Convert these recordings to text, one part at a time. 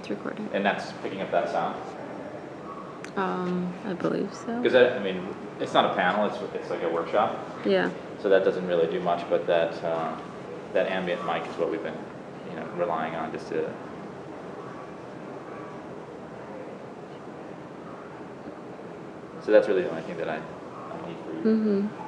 It's recording. And that's picking up that sound? I believe so. Because I mean, it's not a panel, it's like a workshop. Yeah. So that doesn't really do much, but that that ambient mic is what we've been, relying on just to. So that's really the only thing that I need for you. Mm-hmm.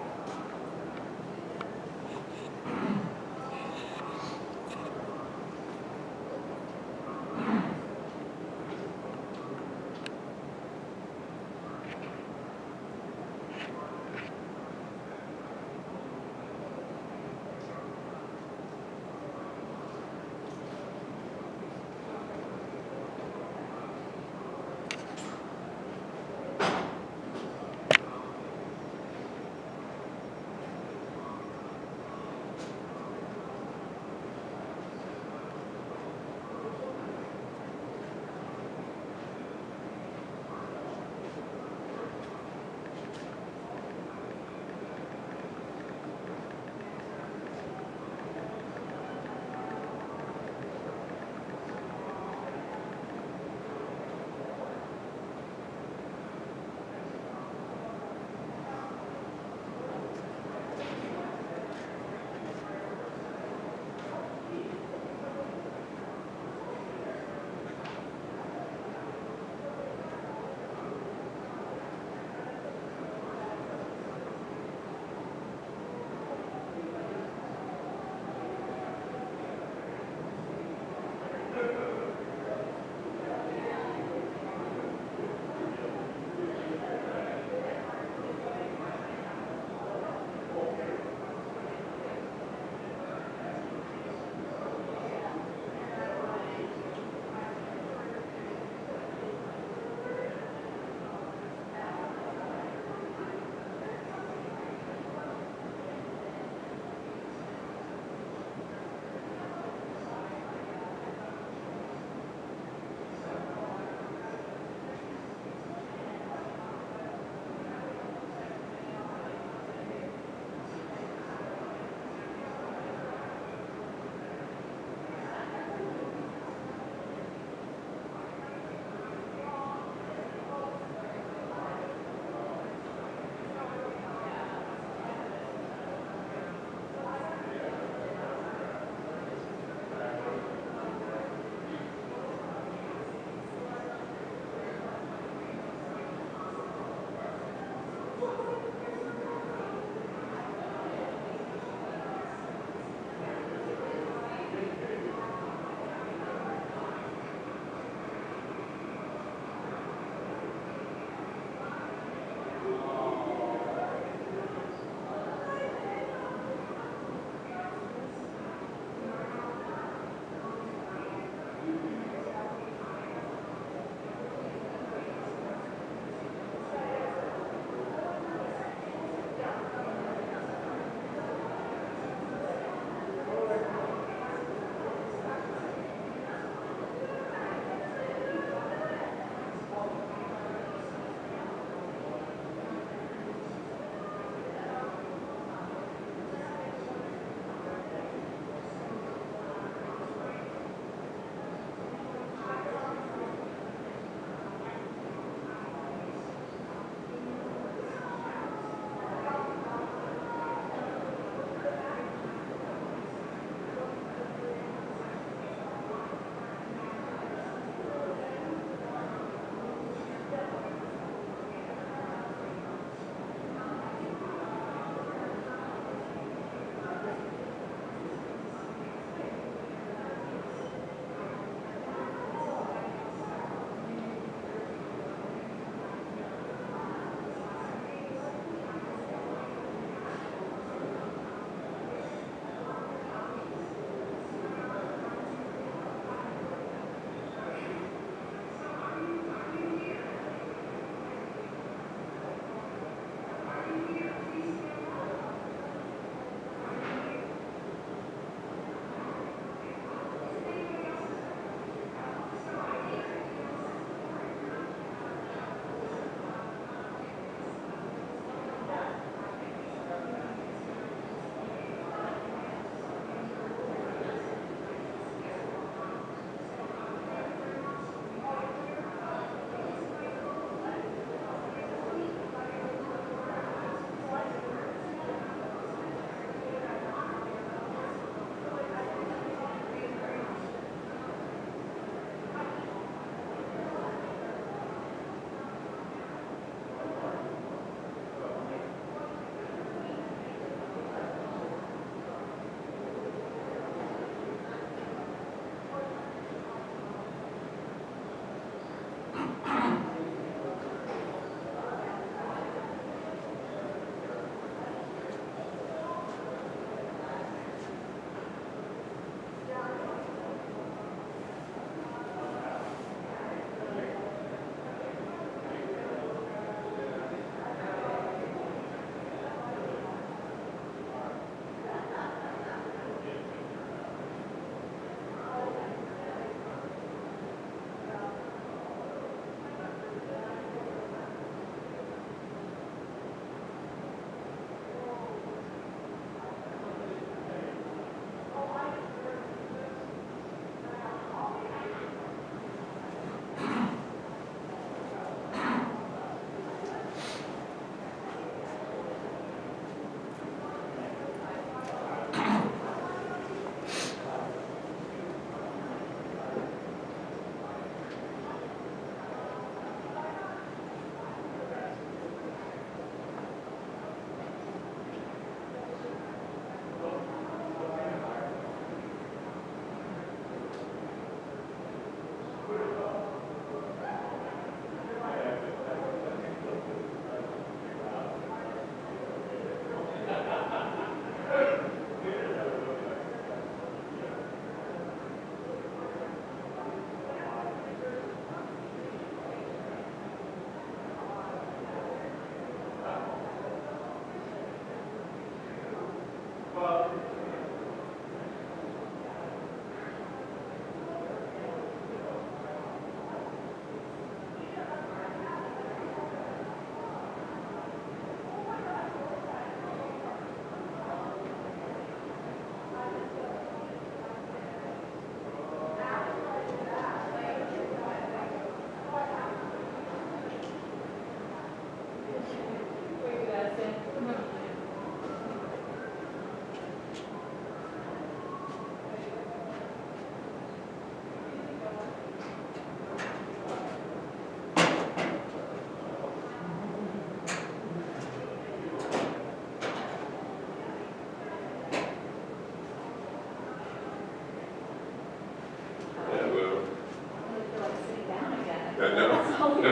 Hello.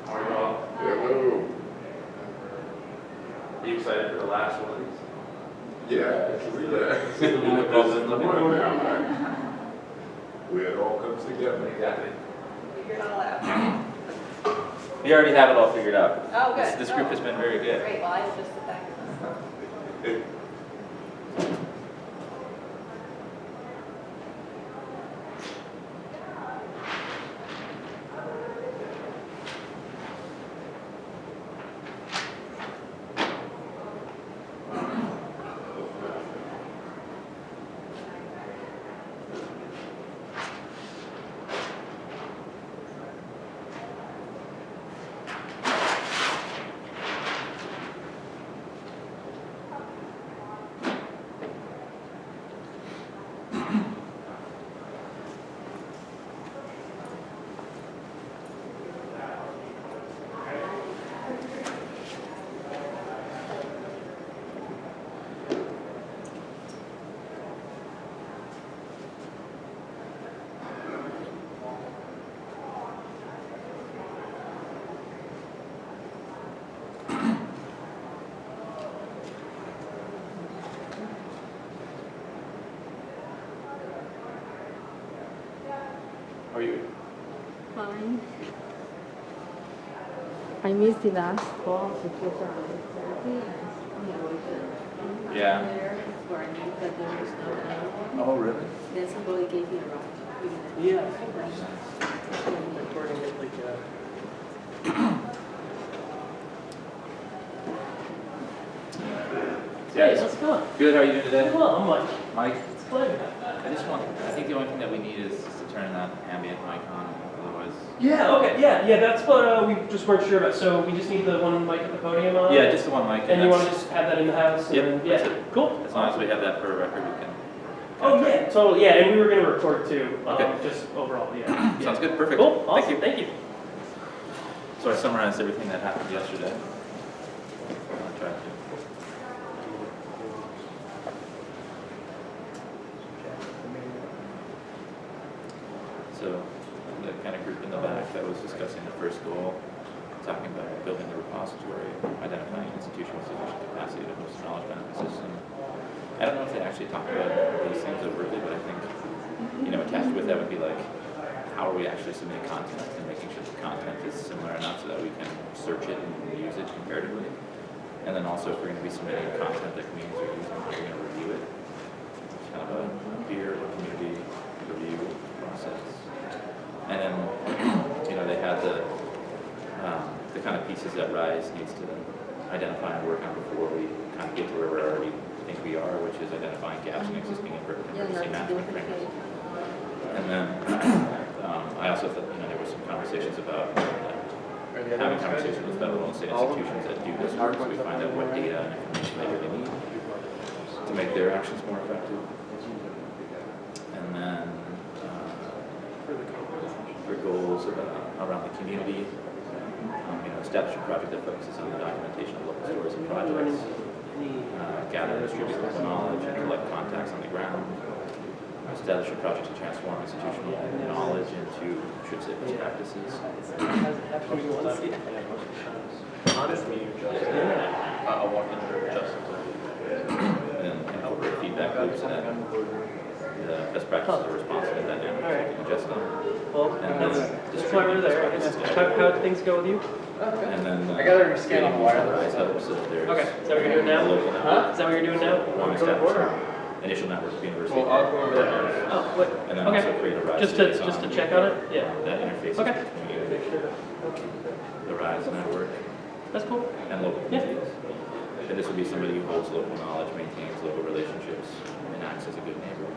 How are you all? Hello. Are you excited for the last one of these? Yeah, This is the one that goes in the morning. Where it all comes together. Exactly. Figure it all out. We already have it all figured out. Oh, good. This group has been very good. Great, well, I just sit back and listen. How are you? Fine. I missed the last call because Yeah. where I knew that there was no one. Oh, really? Then somebody gave me a ride. Yeah, I think we're recording it like Yeah. Hey, how's it going? Good. How are you doing today? Well, I'm like, Mike? it's good. I think the only thing that we need is just to turn that ambient mic on. Otherwise. Yeah, okay, yeah, that's what we just weren't sure about. So we just need the one mic at the podium on? Yeah, just the one mic. And you want to that's- just have that in the house? Yep, And, yeah, that's it. cool. As long as we have that for a record, we can. Oh, yeah, totally, yeah, and we were going to record too, Okay. just overall, yeah. Sounds good. Perfect. Cool, awesome, Thank you. thank you. So I summarized everything that happened yesterday. I'll try to. So the kind of group in the back that was discussing the first goal, talking about building a repository, identifying institutional sufficient capacity to host a knowledge management system. I don't know if they actually talked about these things overtly, but I think, attached with that would be like, how are we actually submitting content and making sure the content is similar enough so that we can search it and use it comparatively. And then also if we're going to be submitting content that communities are using, how are we going to review it? It's kind of a peer or community review process. And then, they had the kind of pieces that RISE needs to identify and work on before we kind of get to where we already think we are, which is identifying gaps in existing emergency management frameworks. And then I also thought, there were some conversations about having conversations with federal and state institutions that do this work, so we find out what data and information they really need to make their actions more effective. And then for goals around the community, establish a project that focuses on the documentation of local stories and projects, gather and distribute local knowledge, and collect contacts on the ground, establish a project to transform institutional knowledge into, best practices. Honest meeting with Justin. I'll walk in for Justin. And incorporate feedback loops and the best practices are responsive and dynamic, so just Well, and then that's why we're there. How did things go with you? and then I got a scan on the wireless. helps if there's Okay, is that what you're doing now? a local network. Is that what you're doing now? One establish initial network of university Well, I'll go over there. partners, Oh, what? and then Okay. also create a RISE Just to liaison check on it? Yeah. that interfaces Okay. between the RISE network That's cool. and local Yeah. communities. And this would be somebody who holds local knowledge, maintains local relationships, and acts as a good neighbor.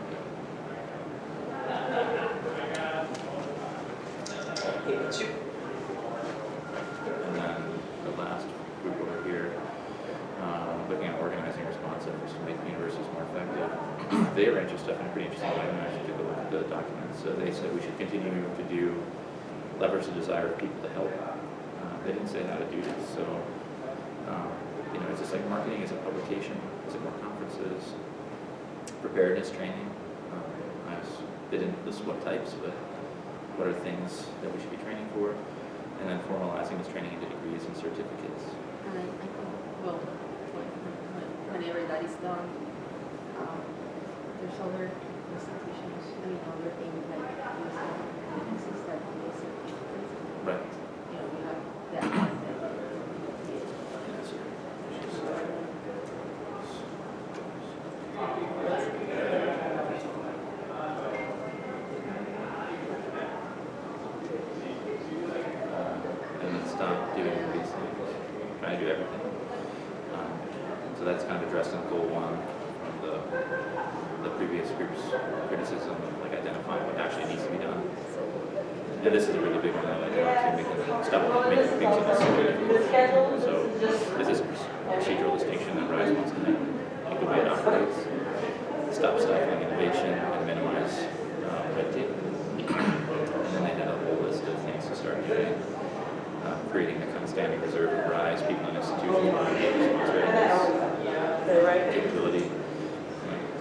And then the last group over here, looking at organizing response efforts to make universities more effective. They arranged stuff in a pretty interesting way, and I actually took a look at the documents. So they said we should continue to do leverage the desire of people to help. They didn't say how to do this, so it's just like marketing, is it publication, is it more conferences, preparedness training. they didn't list what types, but what are things that we should be training for, and then formalizing this training into degrees and certificates. And I think, well, whenever that is done, there's other institutions, other things like businesses that do certificates. Right. You know, we have that. And then stop doing these things, trying to do everything. So that's kind of addressed in goal 1 from the previous group's criticism of like identifying what actually needs to be done. And this is a really big one that I like to stop making things unnecessarily difficult. So this is a procedural distinction that RISE wants to make, like the way it operates. Stop stifling innovation and minimize red tape. And then they had a whole list of things to start doing. Creating the kind of standing reserve of RISE, people in institutions, capability.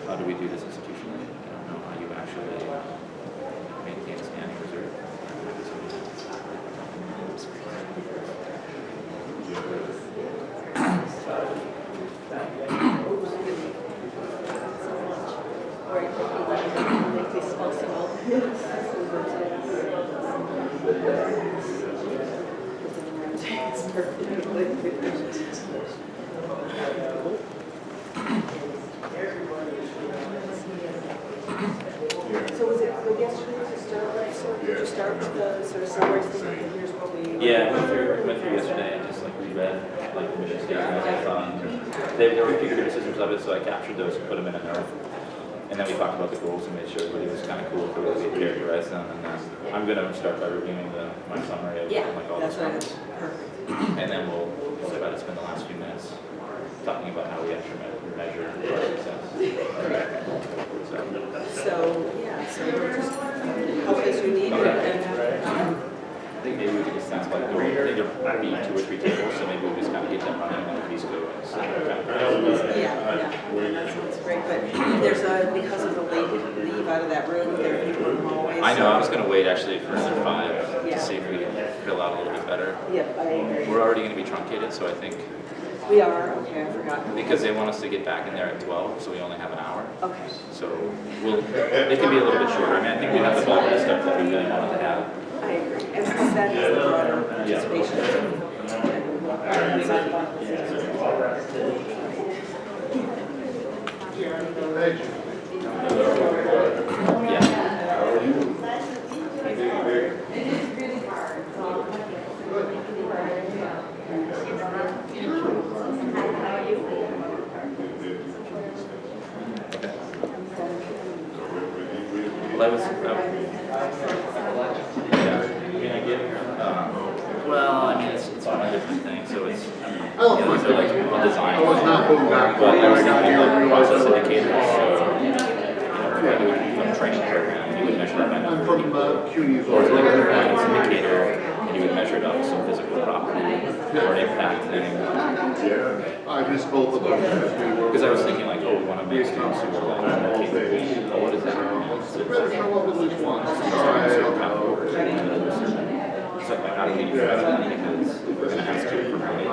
How do we do this institutionally? I don't know how you actually maintain a standing reserve. Or if you make this possible. It's So was it good yesterday to start, so did you start with the sort of summary thing, here's what we... Yeah, I went through yesterday and just like reread like the mission statement as I thought. There were a few criticisms of it, so I captured those and put them in a note. And then we talked about the goals and made sure everybody was kind of cool with the way we characterized them. And then I'm going to start by reviewing my summary of like all the that's right. comments. Perfect. And then we'll try to spend the last few minutes talking about how we actually measure our success. So, yeah, so we're just help as you need. I think maybe we could just sound like there be 2 or 3 tables, so maybe we just kind of get them running and these go. Yeah, that sounds great, but there's because of the late leave out of that room, there are people in the hallways. I know, I was going to wait actually for another 5 Yeah. to see if we can fill out a little bit better. Yep, I agree. We're already going to be truncated, so I think, We are, okay, I forgot. because they want us to get back in there at 12, so we only have an hour. Okay. So it can be a little bit shorter. I mean, I think we have the bulk of the stuff that we really wanted to have. I agree. And because that is the broader participation. Well, I mean, it's one of different things. So it's, these are like a design. I was not moving back. But I was thinking like process indicators. So a training program, you would measure that by I'm from CUNY's. or like a performance indicator, and you would measure it off some physical property or an impact thing. Yeah, I missed both of them as we were. Because I was thinking like, oh, we want to make students who are like more capable. Oh, what is that? Better show up at least once. All right. So like, how do we do that? Because if we're going to ask you for money,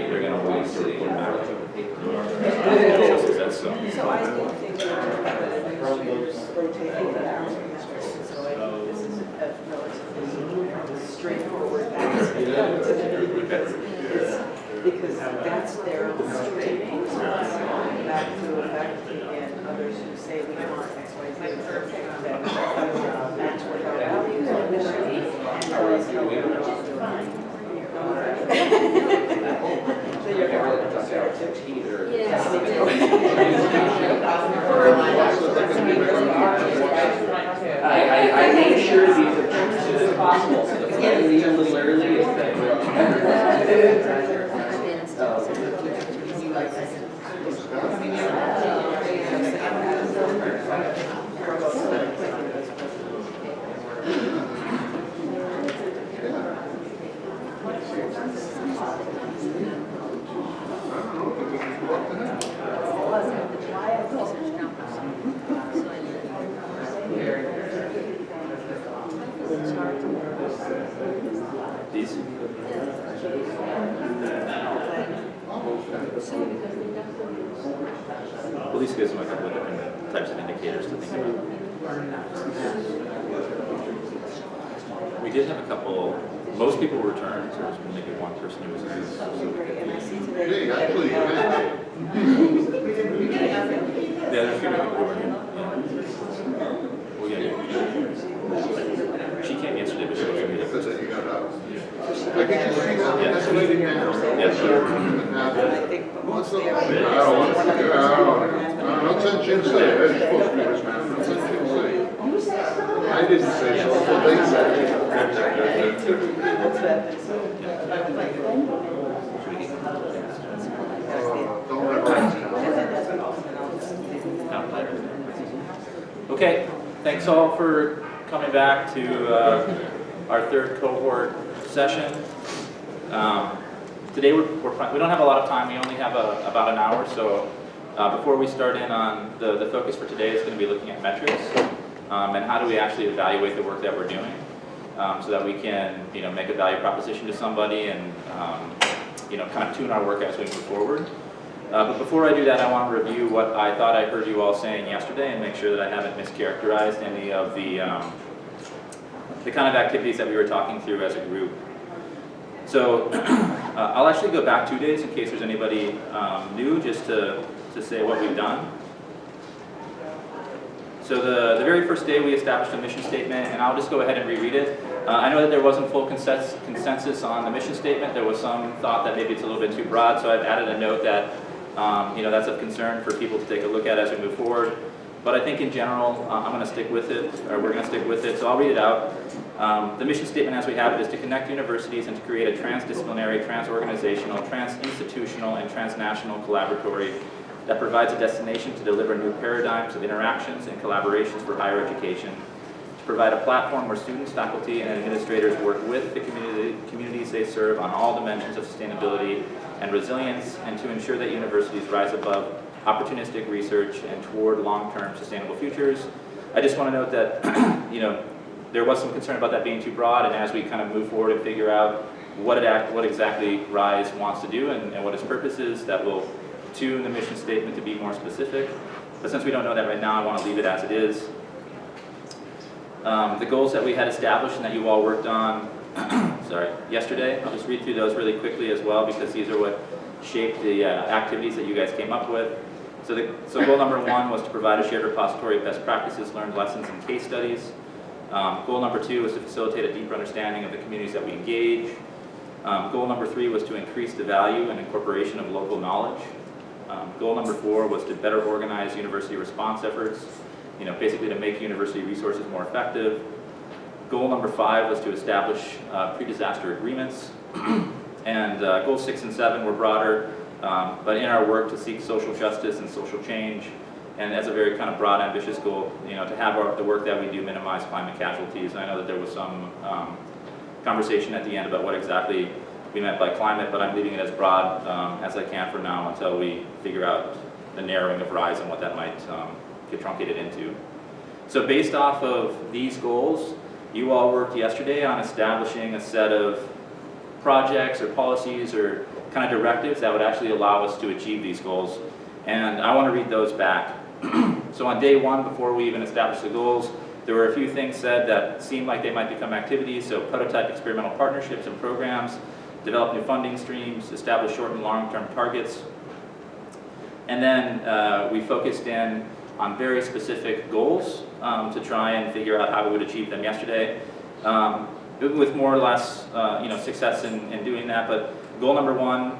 we're going to always do report back. That's so. So I do think that rotating the hours of semester, so I think this is a relatively straightforward because that's their strength. Back to effect and others who say we want X, Y, Z, that match with our values and mission, and tell us how we're going to do it. So you're going to I made sure these are as soon as possible, so if I leave a little early, it's at least gives them a couple of different types of indicators to think about. We did have a couple, most people returned, so there was maybe one person who was And I see today. Hey, actually, hey. Yeah, there's a few people who were here. Yeah. She came yesterday, but she wasn't here. That's it, you got out. I think she's that's what I did now. And I think What's the, mostly I don't want to, don't send Jim say, that's supposed to be his man, don't send Jim say. I didn't say so, that's what they said. Don't ever ask him. Okay, thanks all for coming back to our third cohort session. Today we don't have a lot of time, we only have about an hour, so before we start in on the focus for today is going to be looking at metrics and how do we actually evaluate the work that we're doing so that we can make a value proposition to somebody and kind of tune our work as we move forward. But before I do that, I want to review what I thought I heard you all saying yesterday and make sure that I haven't mischaracterized any of the kind of activities that we were talking through as a group. So I'll actually go back 2 days in case there's anybody new, just to say what we've done. So the very first day we established a mission statement, and I'll just go ahead and reread it. I know that there wasn't full consensus on the mission statement. There was some thought that maybe it's a little bit too broad, so I've added a note that that's of concern for people to take a look at as we move forward. But I think in general, I'm going to stick with it, or we're going to stick with it, so I'll read it out. The mission statement as we have it is to connect universities and to create a transdisciplinary, transorganizational, transinstitutional, and transnational collaboratory that provides a destination to deliver new paradigms of interactions and collaborations for higher education, to provide a platform where students, faculty, and administrators work with the communities they serve on all dimensions of sustainability and resilience, and to ensure that universities rise above opportunistic research and toward long-term sustainable futures. I just want to note that there was some concern about that being too broad, and as we kind of move forward and figure out what exactly RISE wants to do and what its purpose is, that will tune the mission statement to be more specific. But since we don't know that right now, I want to leave it as it is. The goals that we had established and that you all worked on yesterday, I'll just read through those really quickly as well, because these are what shaped the activities that you guys came up with. So goal number 1 was to provide a shared repository of best practices, learned lessons, and case studies. Goal number 2 was to facilitate a deeper understanding of the communities that we engage. Goal number 3 was to increase the value and incorporation of local knowledge. Goal number 4 was to better organize university response efforts, basically to make university resources more effective. Goal number 5 was to establish pre-disaster agreements. And goals 6 and 7 were broader, but in our work to seek social justice and social change, and as a very kind of broad, ambitious goal, to have the work that we do minimize climate casualties. And I know that there was some conversation at the end about what exactly we meant by climate, but I'm leaving it as broad as I can for now until we figure out the narrowing of RISE and what that might get truncated into. So based off of these goals, you all worked yesterday on establishing a set of projects or policies or kind of directives that would actually allow us to achieve these goals. And I want to read those back. So on day 1, before we even established the goals, there were a few things said that seemed like they might become activities. So prototype experimental partnerships and programs, develop new funding streams, establish short and long-term targets. And then we focused in on very specific goals to try and figure out how we would achieve them yesterday. With more or less success in doing that, but goal number 1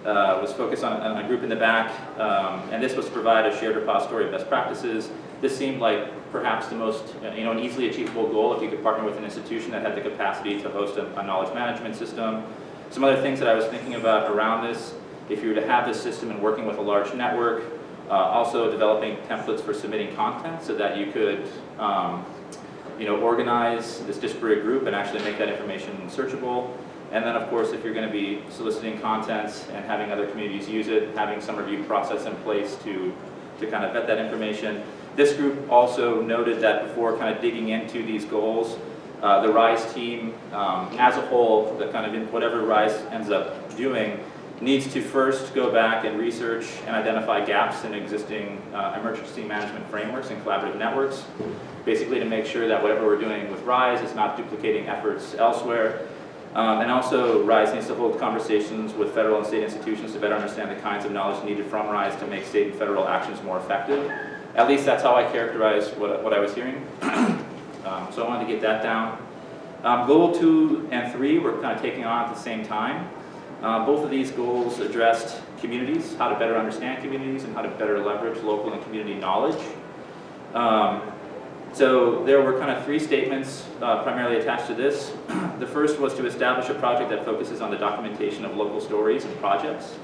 was focused on a group in the back, and this was to provide a shared repository of best practices. This seemed like perhaps the most an easily achievable goal if you could partner with an institution that had the capacity to host a knowledge management system. Some other things that I was thinking about around this, if you were to have this system and working with a large network, also developing templates for submitting content so that you could organize this disparate group and actually make that information searchable. And then, of course, if you're going to be soliciting content and having other communities use it, having some review process in place to kind of vet that information. This group also noted that before kind of digging into these goals, the RISE team as a whole, the kind of whatever RISE ends up doing, needs to first go back and research and identify gaps in existing emergency management frameworks and collaborative networks, basically to make sure that whatever we're doing with RISE is not duplicating efforts elsewhere. And also, RISE needs to hold conversations with federal and state institutions to better understand the kinds of knowledge needed from RISE to make state and federal actions more effective. At least that's how I characterize what I was hearing. So I wanted to get that down. Goal 2 and 3 we're kind of taking on at the same time. Both of these goals addressed communities, how to better understand communities, and how to better leverage local and community knowledge. So there were kind of 3 statements primarily attached to this. The first was to establish a project that focuses on the documentation of local stories and projects.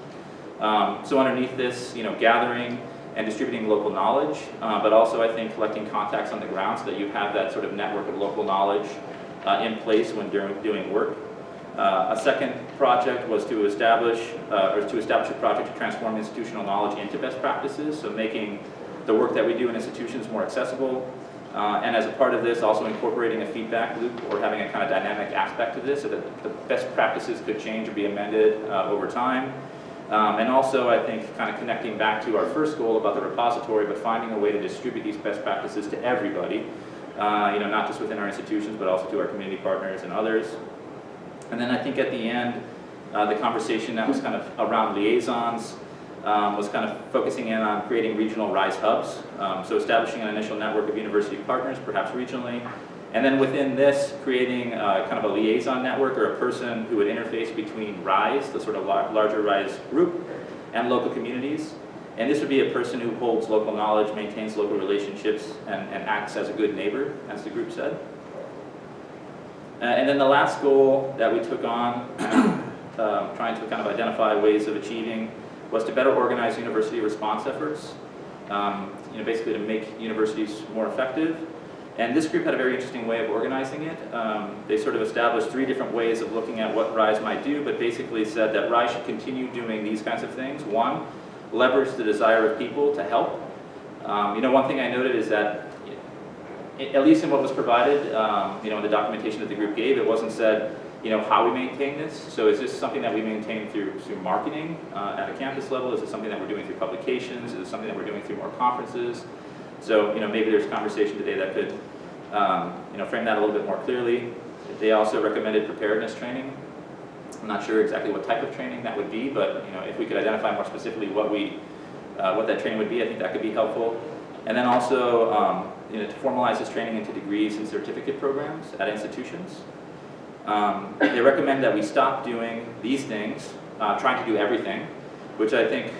So underneath this, gathering and distributing local knowledge, but also I think collecting contacts on the ground so that you have that sort of network of local knowledge in place when doing work. A second project was to establish a project to transform institutional knowledge into best practices, so making the work that we do in institutions more accessible. And as a part of this, also incorporating a feedback loop or having a kind of dynamic aspect to this so that the best practices could change or be amended over time. And also, I think, kind of connecting back to our first goal about the repository, but finding a way to distribute these best practices to everybody, not just within our institutions, but also to our community partners and others. And then I think at the end, the conversation that was kind of around liaisons was kind of focusing in on creating regional RISE hubs. So establishing an initial network of university partners, perhaps regionally, and then within this, creating kind of a liaison network or a person who would interface between RISE, the sort of larger RISE group, and local communities. And this would be a person who holds local knowledge, maintains local relationships, and acts as a good neighbor, as the group said. And then the last goal that we took on, trying to kind of identify ways of achieving, was to better organize university response efforts, basically to make universities more effective. And this group had a very interesting way of organizing it. They sort of established 3 different ways of looking at what RISE might do, but basically said that RISE should continue doing these kinds of things. 1, leverage the desire of people to help. One thing I noted is that, at least in what was provided, in the documentation that the group gave, it wasn't said, how we maintain this. So is this something that we maintain through marketing at a campus level? Is it something that we're doing through publications? Is it something that we're doing through more conferences? So, maybe there's conversation today that could, frame that a little bit more clearly. They also recommended preparedness training. I'm not sure exactly what type of training that would be, but, if we could identify more specifically what that training would be, I think that could be helpful. And then also, to formalize this training into degrees and certificate programs at institutions. They recommend that we stop doing these things, trying to do everything, which I think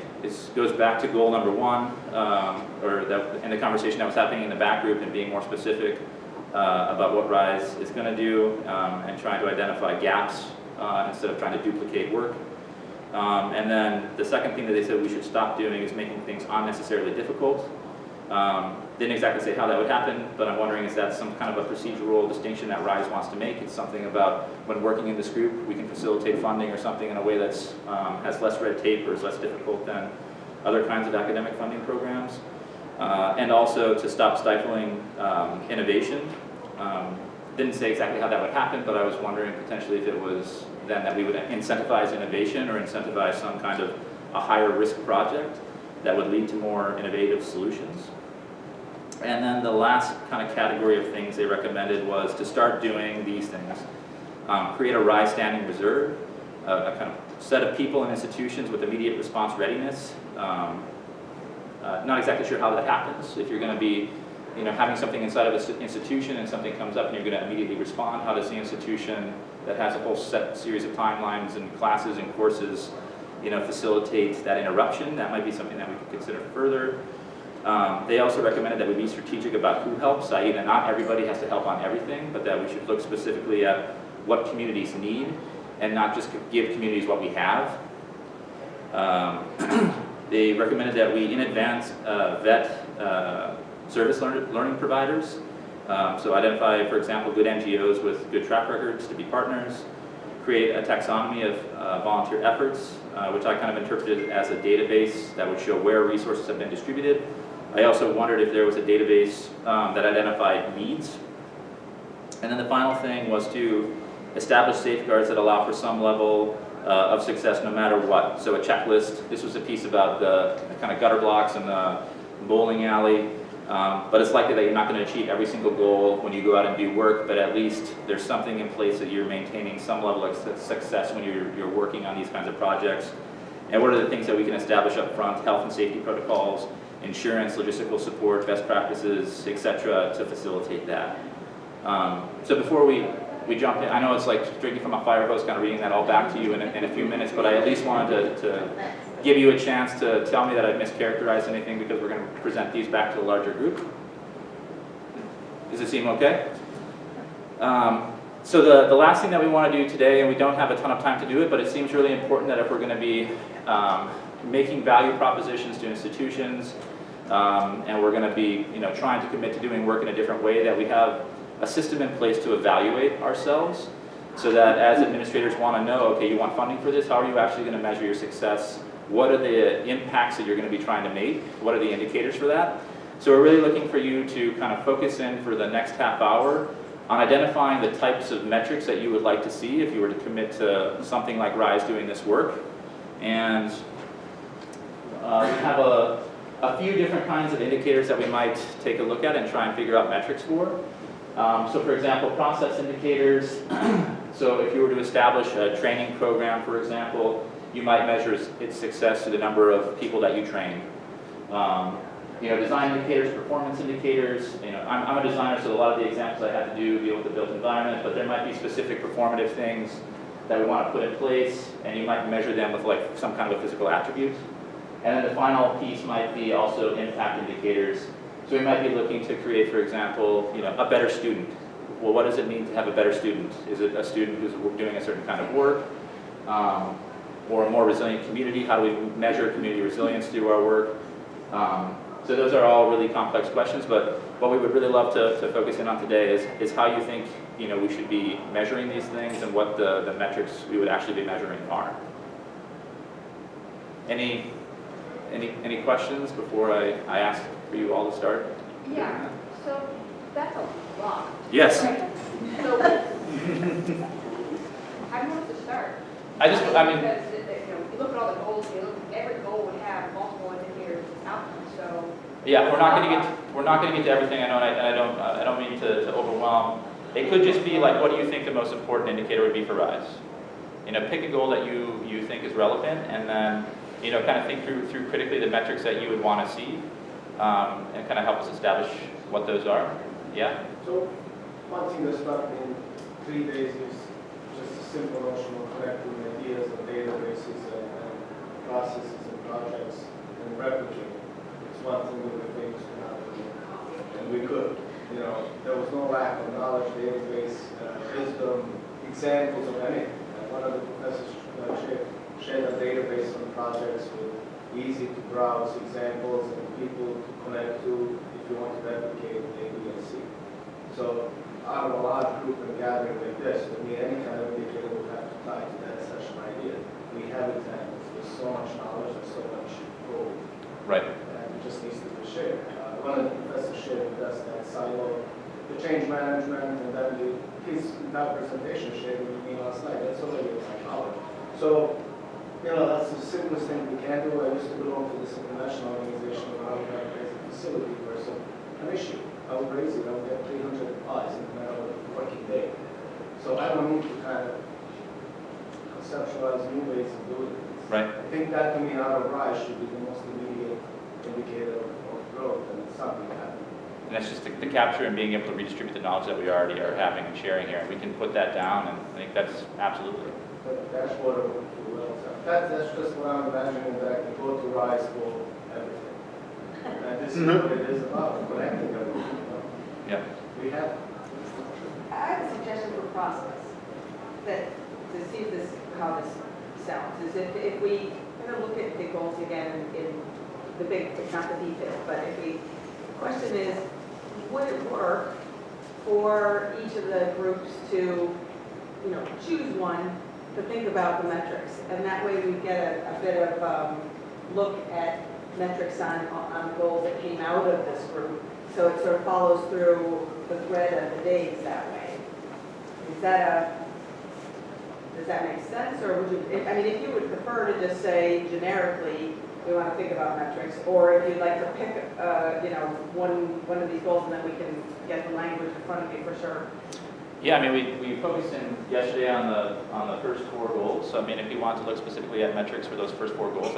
goes back to goal number 1, in the conversation that was happening in the back group and being more specific about what RISE is going to do and trying to identify gaps instead of trying to duplicate work. And then the second thing that they said we should stop doing is making things unnecessarily difficult. Didn't exactly say how that would happen, but I'm wondering, is that some kind of a procedural distinction that RISE wants to make? It's something about when working in this group, we can facilitate funding or something in a way that's has less red tape or is less difficult than other kinds of academic funding programs. And also to stop stifling innovation. Didn't say exactly how that would happen, but I was wondering potentially if it was then that we would incentivize innovation or incentivize some kind of a higher risk project that would lead to more innovative solutions. And then the last kind of category of things they recommended was to start doing these things. Create a RISE standing reserve, a kind of set of people and institutions with immediate response readiness. Not exactly sure how that happens. If you're going to be having something inside of an institution and something comes up and you're going to immediately respond, how does the institution that has a whole set series of timelines and classes and courses facilitate that interruption? That might be something that we could consider further. They also recommended that we be strategic about who helps, i.e. that not everybody has to help on everything, but that we should look specifically at what communities need and not just give communities what we have. They recommended that we, in advance, vet service learning providers. So identify, for example, good NGOs with good track records to be partners. Create a taxonomy of volunteer efforts, which I kind of interpreted as a database that would show where resources have been distributed. I also wondered if there was a database that identified needs. And then the final thing was to establish safeguards that allow for some level of success no matter what. So a checklist, this was a piece about the kind of gutter blocks and the bowling alley, but it's likely that you're not going to achieve every single goal when you go out and do work, but at least there's something in place that you're maintaining some level of success when you're working on these kinds of projects. And what are the things that we can establish up front? Health and safety protocols, insurance, logistical support, best practices, etc., to facilitate that. So before we jump in, I know it's like drinking from a fire hose, kind of reading that all back to you in a few minutes, but I at least wanted to give you a chance to tell me that I've mischaracterized anything, because we're going to present these back to the larger group. Does it seem okay? So the last thing that we want to do today, and we don't have a ton of time to do it, but it seems really important that if we're going to be making value propositions to institutions, and we're going to be trying to commit to doing work in a different way, that we have a system in place to evaluate ourselves, so that as administrators want to know, okay, you want funding for this, how are you actually going to measure your success? What are the impacts that you're going to be trying to make? What are the indicators for that? So we're really looking for you to kind of focus in for the next half hour on identifying the types of metrics that you would like to see if you were to commit to something like RISE doing this work. And we have a few different kinds of indicators that we might take a look at and try and figure out metrics for. So for example, process indicators. So if you were to establish a training program, for example, you might measure its success to the number of people that you train. Design indicators, performance indicators. I'm a designer, so a lot of the examples I have to do deal with the built environment, but there might be specific performative things that we want to put in place, and you might measure them with like some kind of a physical attribute. And then the final piece might be also impact indicators. So we might be looking to create, for example, a better student. Well, what does it mean to have a better student? Is it a student who's doing a certain kind of work? Or a more resilient community? How do we measure community resilience through our work? So those are all really complex questions, but what we would really love to focus in on today is how you think we should be measuring these things and what the metrics we would actually be measuring are. Any questions before I ask for you all to start? Yeah, so that's a lot. Yes. Right? So, how do you want us to start? Because you look at all the goals, every goal would have multiple indicators and outcomes, so. Yeah, we're not going to get to everything. I know, and I don't mean to overwhelm. It could just be like, what do you think the most important indicator would be for RISE? Pick a goal that you think is relevant, and then kind of think through critically the metrics that you would want to see, and kind of help us establish what those are. Yeah. So one thing that struck me in 3 days is just a simple notion of connecting ideas and databases and processes and projects and replicating. It's one thing we were famous for not doing, and we could. There was no lack of knowledge, database, wisdom, examples of anything. One of the professors shared a database on projects with easy to browse examples and people to connect to if you want to replicate A, B, and C. So out of a large group and gathering like this, to me, any kind of indicator would have to tie to that session idea. We have examples. There's so much knowledge and so much gold. Right. And it just needs to be shared. One of the professors shared with us that silo, the change management, and then his entire presentation shared with me last night. That's already my knowledge. So, that's the simplest thing we can do. I used to belong to this international organization where I would have a facility versus an issue. I would raise it, I would get 300 replies in a matter of a working day. So I don't need to kind of conceptualize new ways of doing things. Right. I think that, to me, out of RISE should be the most immediate indicator of growth, and it's something that happens. And that's just the capture and being able to redistribute the knowledge that we already are having and sharing here. We can put that down, and I think that's absolutely. But dashboard of that's just what I'm imagining, that I can go to RISE for everything. And this is what it is about, connecting everything. Yeah. We have. I have a suggestion for process that to see how this sounds is if we kind of look at the goals again in the big, it's not the details, but the question is, would it work for each of the groups to, choose one to think about the metrics, and that way we get a bit of look at metrics on goals that came out of this group, so it sort of follows through the thread of the days that way. Is that Does that make sense, or would you, I mean, if you would prefer to just say generically, we want to think about metrics, or if you'd like to pick, you know, one of these goals, and then we can get the language in front of you for sure. Yeah, I mean, we focused in yesterday on the first 4 goals. So I mean, if you want to look specifically at metrics for those first 4 goals,